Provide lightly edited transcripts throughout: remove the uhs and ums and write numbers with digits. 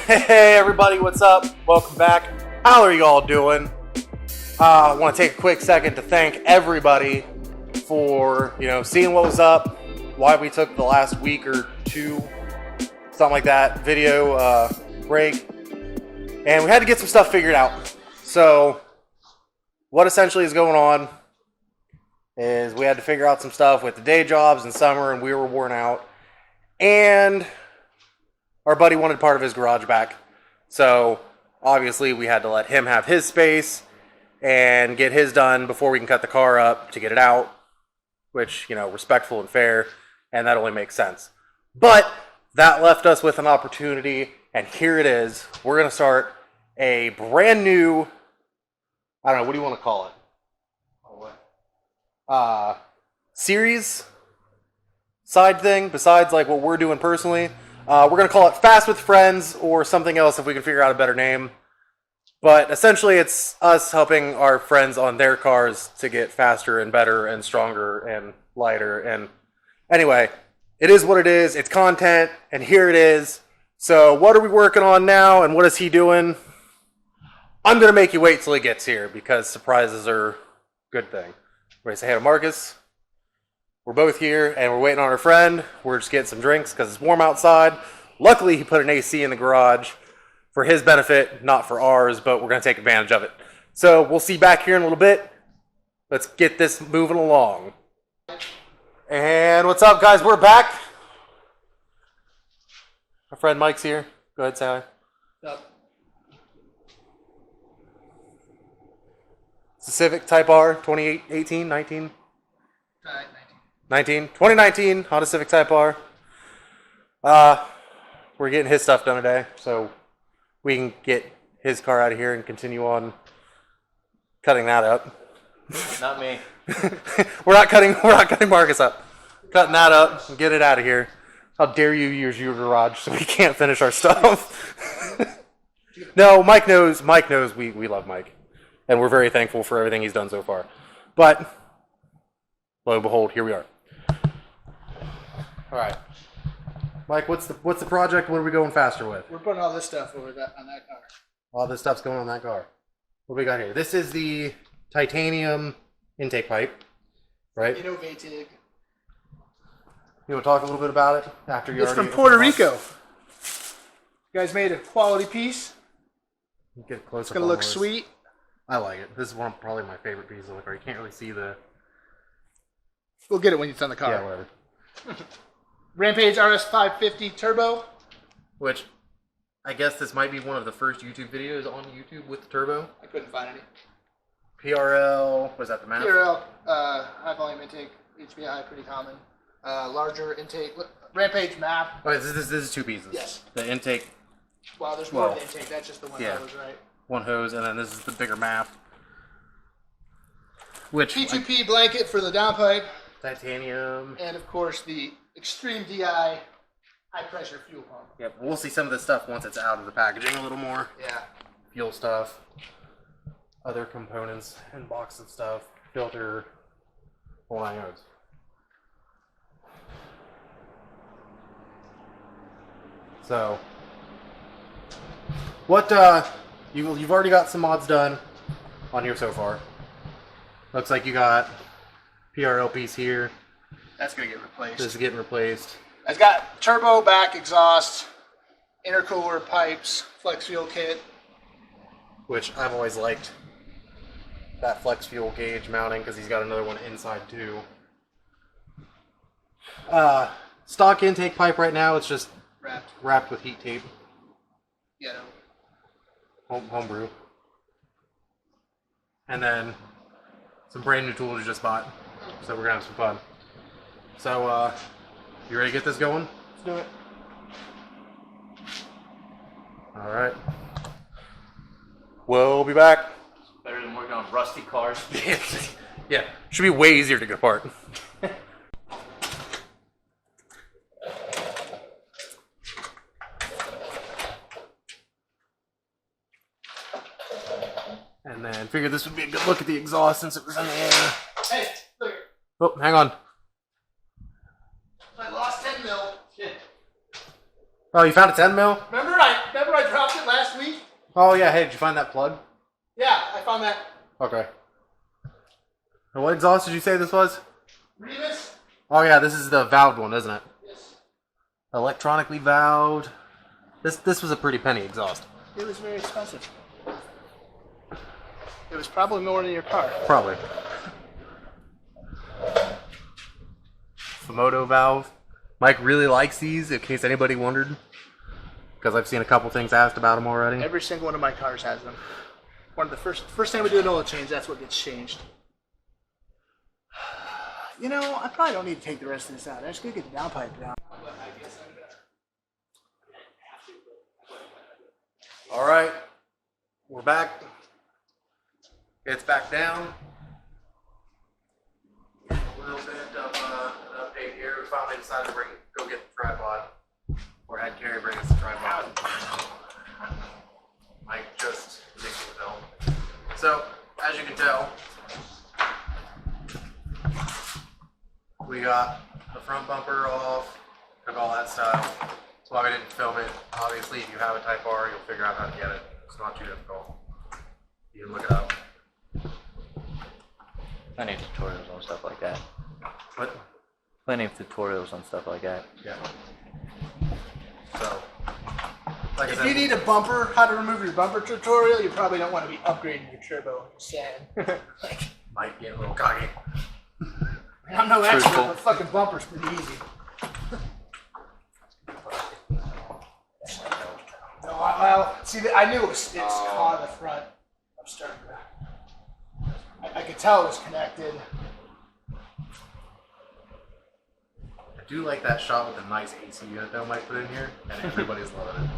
Hey everybody, what's up? Welcome back. How are you all doing? I want to take a quick second to thank everybody for, seeing what was up, why we took the last week or two, something like that, video break, and we had to get some stuff figured out. So, what essentially is going on is we had to figure out some stuff with the day jobs in summer, and we were worn out, and our buddy wanted part of his garage back. So, obviously, we had to let him have his space and get his done before we can cut the car up to get it out, which, respectful and fair, and that only makes sense. But that left us with an opportunity, and here it is. We're going to start a brand new, I don't know, what do you want to call it? Series side thing, besides like what we're doing personally. We're going to call it Fast with Friends or something else if we can figure out a better name. But essentially it's us helping our friends on their cars to get faster and better and stronger and lighter. And anyway, it is what it is. It's content, and here it is. So what are we working on now, and what is he doing? I'm going to make you wait till he gets here because surprises are a good thing. Ready to say hey to Marcus? We're both here, and we're waiting on our friend. We're just getting some drinks because it's warm outside. Luckily, he put an AC in the garage for his benefit, not for ours, but we're going to take advantage of it. So we'll see you back here in a little bit. Let's get this moving along. And what's up, guys? We're back. Our friend Mike's here. Go ahead, Sally. What's up? It's a Civic Type R, 2018, 19? 2019 Honda Civic Type R. We're getting his stuff done today, so we can get his car out of here and continue on cutting that up. Not me. We're not cutting Marcus up. Cutting that up and get it out of here. How dare you use your garage so we can't finish our stuff? No, Mike knows we love Mike. And we're very thankful for everything he's done so far. But lo and behold, here we are. All right, Mike, what's the project? What are we going faster with? We're putting all this stuff over on that car. All this stuff's going on that car. What do we got here? This is the titanium intake pipe, right? Innovative. You want to talk a little bit about it after you? It's from Puerto Rico. You guys made a quality piece. Get close. It's gonna look sweet. I like it. This is probably my favorite piece of the car. You can't really see the. We'll get it when it's on the car. Yeah, whatever. Rampage RS 550 Turbo. Which, I guess this might be one of the first YouTube videos on YouTube with the turbo. I couldn't find any. PRL, was that the map? PRL, high volume intake, HPI, pretty common. Larger intake, Rampage map. Oh, this is two pieces. Yes. The intake. Well, there's more of the intake. That's just the one hose, right? One hose, and then this is the bigger map. Which P2P blanket for the downpipe. Titanium. And of course the Extreme DI high pressure fuel pump. Yep, we'll see some of this stuff once it's out of the packaging a little more. Yeah. Fuel stuff, other components and box and stuff, filter, whole nine yards. So, what you've already got some mods done on here so far. Looks like you got PRL piece here. That's gonna get replaced. This is getting replaced. It's got turbo back exhaust, intercooler pipes, flex fuel kit. Which I've always liked that flex fuel gauge mounting because he's got another one inside too. Stock intake pipe right now, it's just wrapped with heat tape. Yeah. Homebrew. And then some brand new tools you just bought. So we're gonna have some fun. So you ready to get this going? Let's do it. Alright. We'll be back. Better than working on rusty cars. Yeah, should be way easier to get apart. And then figured this would be a good look at the exhaust since it was in the air. Hey, look. Oh, hang on. I lost 10 mil. Shit. Oh, you found a 10 mil? Remember I dropped it last week? Oh yeah, hey, did you find that plug? Yeah, I found that. Okay. And what exhaust did you say this was? Remus? Oh yeah, this is the valved one, isn't it? Yes. Electronically valved. This was a pretty penny exhaust. It was very expensive. It was probably more than your car. Probably. Fumoto valve. Mike really likes these, in case anybody wondered. Because I've seen a couple things asked about them already. Every single one of my cars has them. One of the first time we do an oil change, that's what gets changed. You know, I probably don't need to take the rest of this out. I'm just gonna get the downpipe down. All right, we're back. It's back down. A little bit of an update here. We finally decided to go get the tripod, or had Carrie bring us the tripod. Mike just ridiculous help. So, as you can tell, we got the front bumper off, took all that stuff. That's why we didn't film it. Obviously, if you have a Type R, you'll figure out how to get it. It's not too difficult. You can look it up. Plenty of tutorials on stuff like that. What? Plenty of tutorials on stuff like that. Yeah. So, like I If said, you need a bumper, how to remove your bumper tutorial, you probably don't want to be upgrading your turbo. Sad. Like, might get a little cocky. I'm no expert, Truthful. but fucking bumper's pretty easy. No, well, see, I knew it's caught in the front. I'm starting to. I could tell it was connected. I do like that shot with the nice AC unit that Mike put in here, and everybody's loving it.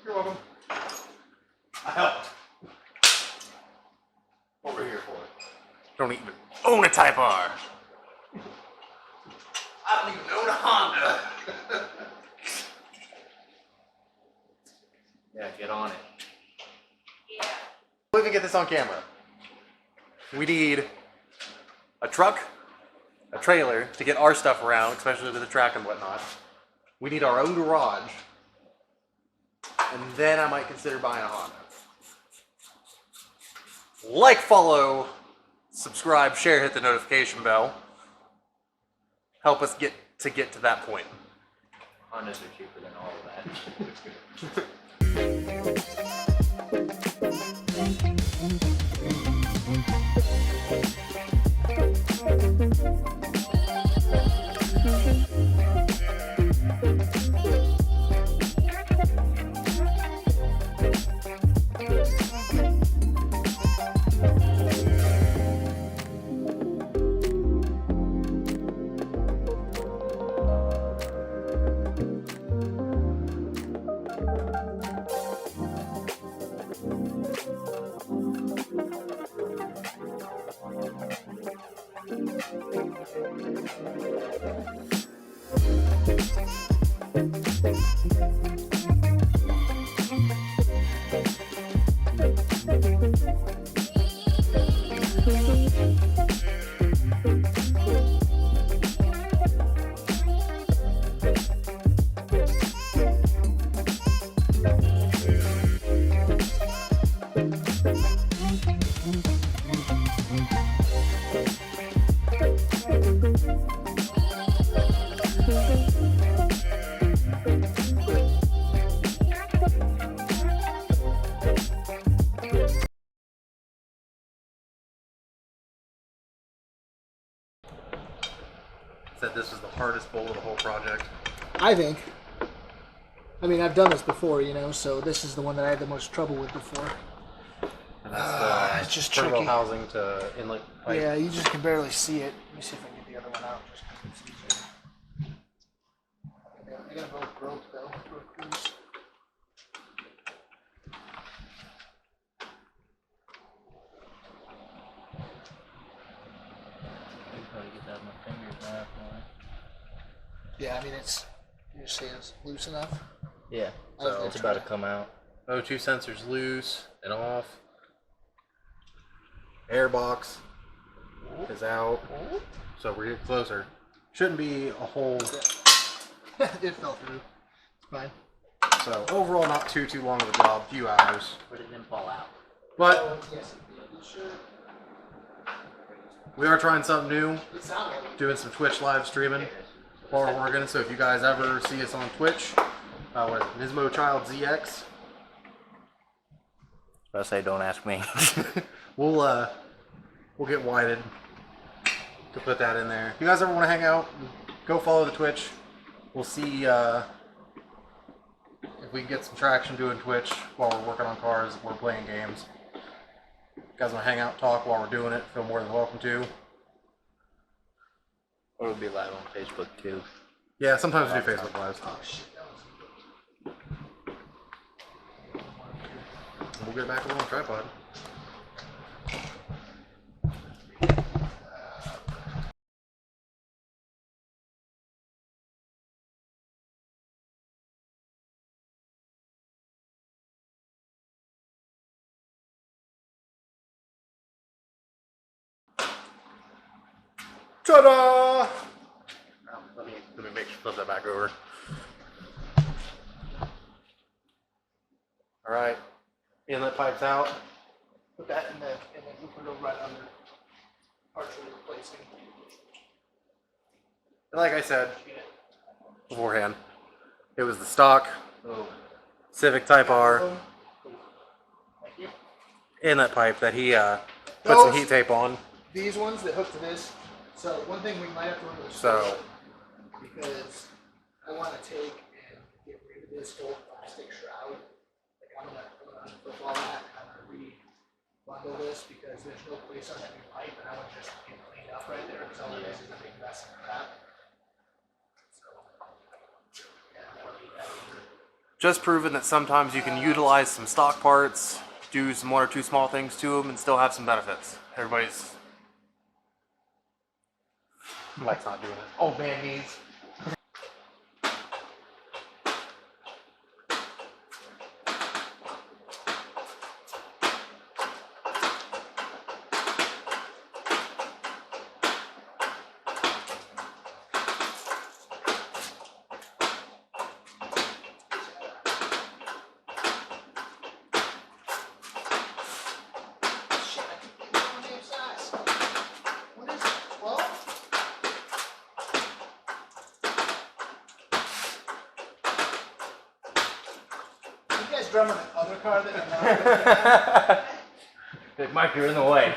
You're welcome. I helped. What we're here for. Don't even own a Type R. I don't even own a Honda. Yeah, get on it. We'll even get this on camera. We need a truck, a trailer to get our stuff around, especially to the track and whatnot. We need our own garage. And then I might consider buying a Honda. Like, follow, subscribe, share, hit the notification bell. Help us get to that point. Hondas are cheaper than all of that. said this was the hardest bolt of the whole project. I think. I mean, I've done this before, you know, so this is the one that I had the most trouble with before. And that's it's just turbo tricky. housing to inlet pipe. Yeah, you just can barely see it. Let me see if I can get the other one out. Just 'cause it's easier. I got both broke though. Broke loose. Probably get that with my fingers now. Yeah, I mean it's. You just say it's loose enough. Yeah, So it's about to come out. O2 sensors loose and off. Air box is out. So we're getting closer. Shouldn't be a whole. It fell through. It's fine. So overall, not too long of a job. Few hours. But it didn't fall out. But Yes, you sure? we are trying something new. It sounded like Doing some Twitch live streaming while we're working. So if you guys ever see us on Twitch, with Nismo Child ZX, I say, don't ask me. we'll get whited to put that in there. If you guys ever want to hang out, go follow the Twitch. We'll see if we can get some traction doing Twitch while we're working on cars. We're playing games. If you guys want to hang out, talk while we're doing it, feel more than welcome to. Or it'll be live on Facebook too. Yeah, sometimes we do Facebook Lives. oh shit, that was. We'll get back on the tripod. Ta-da! Let me make sure flip that back over. All right, inlet pipes out. Put that in the, and then we put it right under. Partially replacing. And like I said beforehand, it was the stock Civic Type R Thank you. inlet pipe that he put some Those- heat tape on. These ones that hook to this. So one thing we might have to run to the So- store because I want to take and get rid of this whole plastic shroud. Like I'm gonna flip all that. I'm gonna re-bundle this because there's no place on that new pipe, and I want to just get cleaned up right there because all it is a big mess of crap. So yeah, I don't need that either. Just proven that sometimes you can utilize some stock parts, do some one or two small things to them, and still have some benefits. Everybody's Mike's not doing it. Old man needs. Shit, I keep getting the wrong damn size. What is it? 12? You guys drumming the other car that you're not looking at? Big Mike, you're in the way.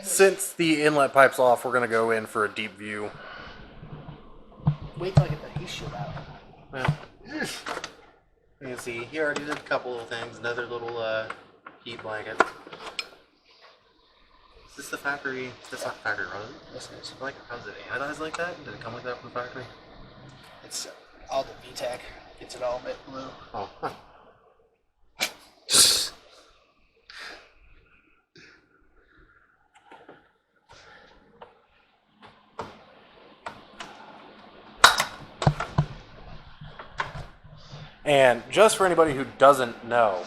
Since the inlet pipe's off, we're gonna go in for a deep view. Wait till I get the heat shield out. Well, you can see he already did a couple of things. Another little heat blanket. Is this the factory? That's not factory run. This is. Like, how's it anodized like that? Did it come like that from the factory? It's all the VTAC. Gets it all a bit blue. Oh, huh. And just for anybody who doesn't know,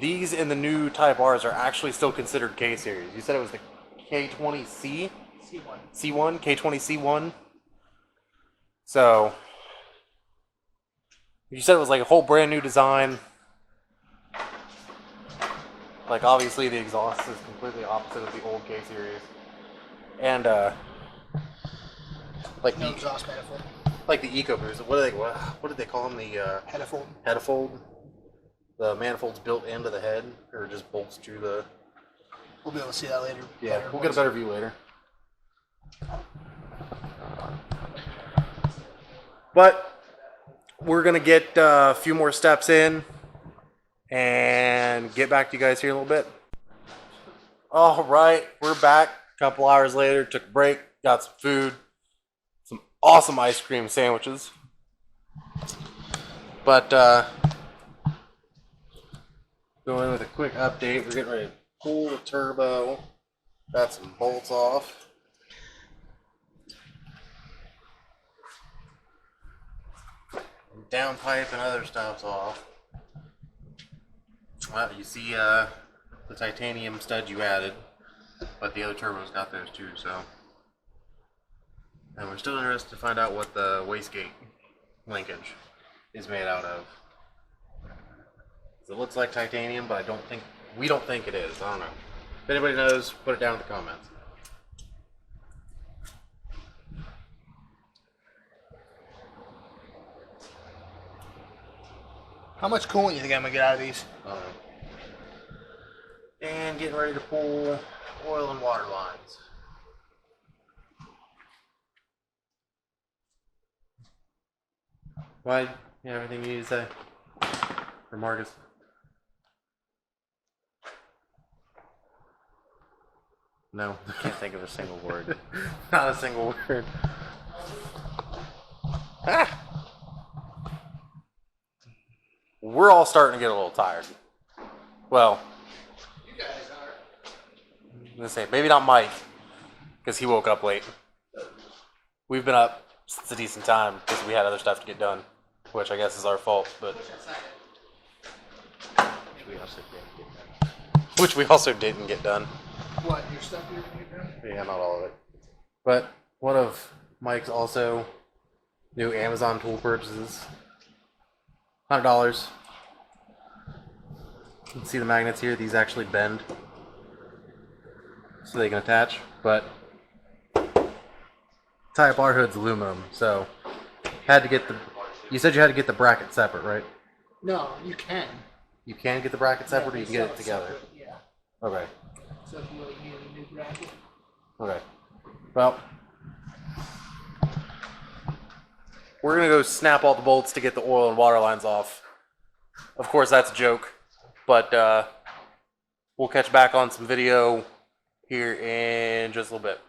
these in the new Type Rs are actually still considered K series. You said it was the K20C? C1. C1? K20C1? So, you said it was like a whole brand new design. Like, obviously the exhaust is completely opposite of the old K series. And, like No the exhaust manifold. like the EcoBoost. What did they call them? The We'll be able to see that later. Yeah, we'll get a better view later. But we're going to get a few more steps in and get back to you guys here in a little bit. All right, we're back. A couple hours later, took a break, got some food, some awesome ice cream sandwiches. But going in with a quick update, we're getting ready to pull the turbo. Got some bolts off. Downpipe and other stuff's off. Well, you see the titanium studs you added, but the other turbos got those too, so. And we're still interested to find out what the wastegate linkage is made out of. It looks like titanium, but we don't think it is. I don't know. If anybody knows, put it down in the comments. How much coolant do you think I'm gonna get out of these? I don't know. And getting ready to pull oil and water lines. Why? You have anything you need to say? For Marcus? No. Can't think of a single word. Not a single word. Ah! We're all starting to get a little tired. Well, You guys are. I'm gonna say maybe not Mike, because he woke up late. We've been up since a decent time because we had other stuff to get done, which I guess is our fault, but which we also didn't get done. What, your stuff you're gonna get done? Yeah, not all of it. But one of Mike's also new Amazon tool purchases. $100. You can see the magnets here. These actually bend so they can attach. But tie-up bar hood's aluminum, so had to get the. You said you had to get the bracket separate, right? No, you can. You can get the bracket separate, or you Yeah, can get it sell together. separate, yeah. Okay. So if you really need a new bracket. Okay. Well, we're gonna go snap all the bolts to get the oil and water lines off. Of course, that's a joke, but we'll catch back on some video here in just a little bit.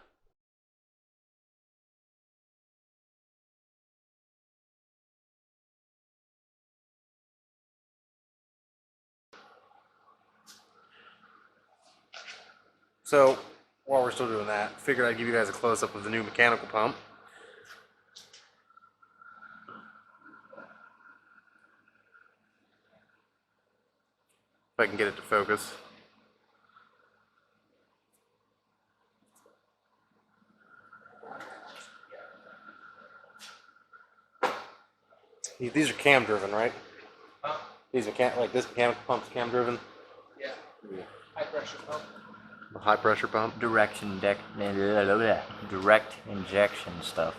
So, while we're still doing that, figured I'd give you guys a close-up of the new mechanical pump. If I can get it to focus. These are cam driven, right? Huh? These are like this mechanical pump's cam driven. Yeah. High pressure pump. The high pressure pump. Direct injection stuff.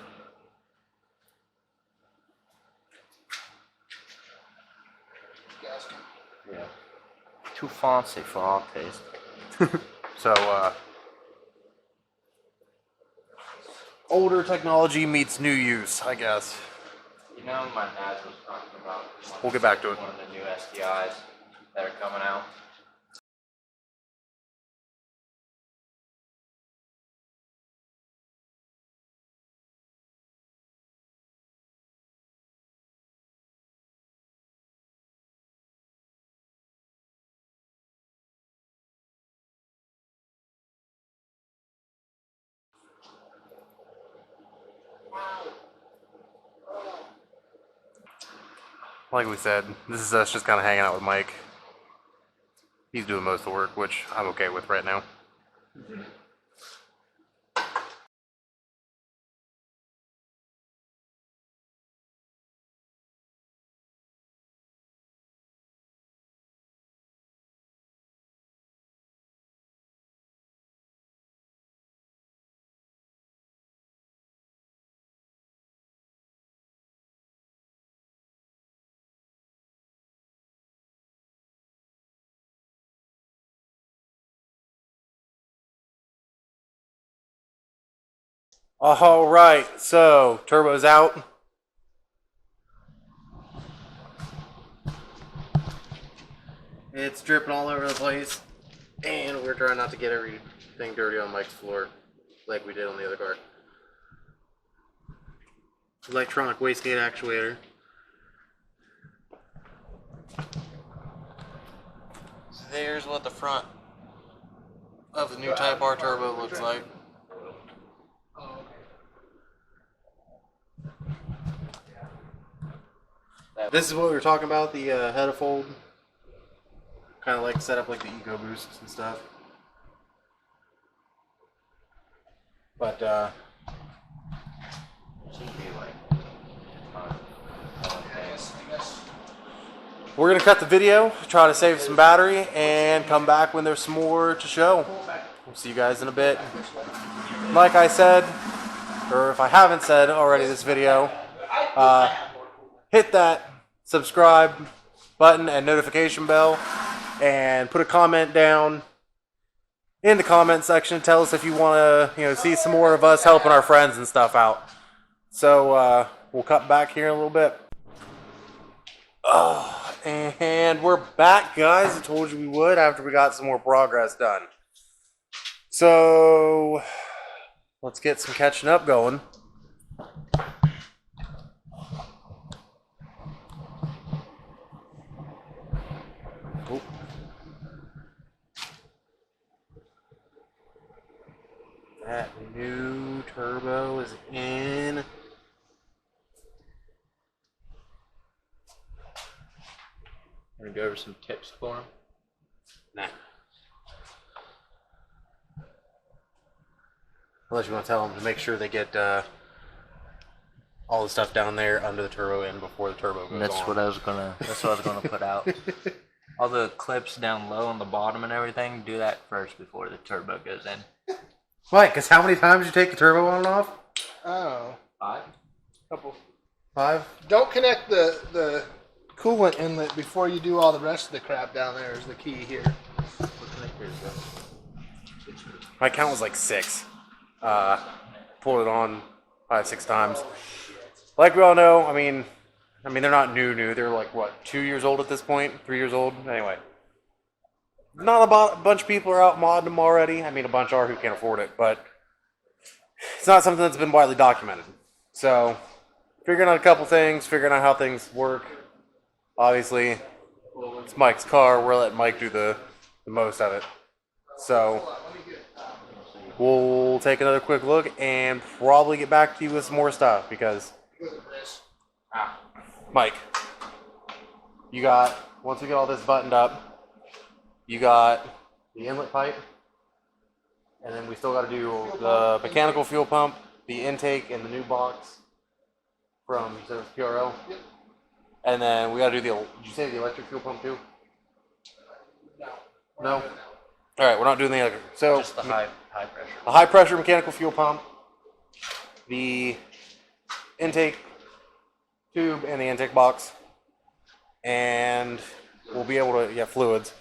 Gas can. Yeah. Too fancy for our taste. So, older technology meets new use, I guess. You know, my dad was talking about We'll get back to it. one of the new STIs that are coming out. Like we said, this is us just kind of hanging out with Mike. He's doing most of the work, which I'm okay with right now. All right, so turbo's out. It's dripping all over the place, and we're trying not to get everything dirty on Mike's floor like we did on the other car. Electronic wastegate actuator. So there's what the front of the new Type R turbo looks like. This is what we were talking about, the head fold. Kind of like set up like the Eco Boosts and stuff. But we're going to cut the video, try to save some battery, and come back when there's some more to show. We'll see you guys in a bit. Like I said, or if I haven't said already this video, hit that subscribe button and notification bell, and put a comment down in the comment section. Tell us if you want to, see some more of us helping our friends and stuff out. So we'll cut back here in a little bit. And we're back, guys. I told you we would after we got some more progress done. So let's get some catching up going. Oh. That new turbo is in. Gonna go over some tips for him. Nah. Unless you want to tell them to make sure they get all the stuff down there under the turbo in before the turbo goes That's on. what I was gonna put out. All the clips down low on the bottom and everything, do that first before the turbo goes in. Why? Because how many times you take the turbo on and off? Oh, 5? couple. 5? Don't connect the coolant inlet before you do all the rest of the crap down there is the key here. My count was like 6. Pulled it on 5, 6 times. Like we all know, I mean they're not new. They're like what, 2 years old at this point, 3 years old. Anyway, not a bunch of people are out modding them already. I mean, a bunch are who can't afford it, but it's not something that's been widely documented. So, figuring out a couple things, figuring out how things work. Obviously, it's Mike's car. We're letting Mike do the most of it. So, we'll take another quick look and probably get back to you with some more stuff because, Mike, you got, once we get all this buttoned up, you got the inlet pipe, and then we still got to do the mechanical fuel pump, the intake, and the new box from PRO. Yep. And then we got to do did you say the electric fuel pump too? No? All right, we're not doing the electric. So Just the high pressure. a high pressure mechanical fuel pump, the intake tube and the intake box, and we'll be able to, fluids,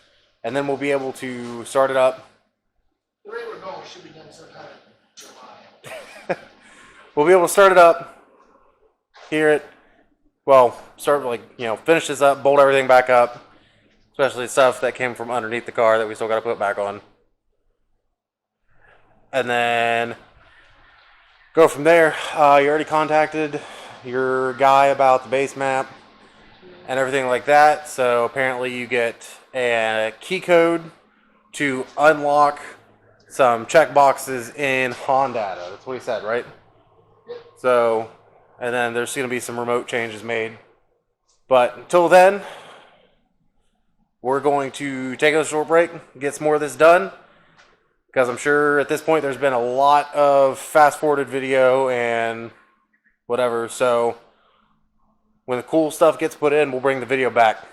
and then we'll be able to start it up. The rate we're going should be done sometime in July. We'll be able to start it up, finish this up, bolt everything back up, especially stuff that came from underneath the car that we still got to put back on. And then go from there. You already contacted your guy about the base map and everything like that. So apparently you get a key code to unlock some check boxes in Hondata. That's what he said, right? So, and then there's going to be some remote changes made. But until then, we're going to take a short break, get some more of this done. Because I'm sure at this point there's been a lot of fast-forwarded video and whatever. So when the cool stuff gets put in, we'll bring the video back.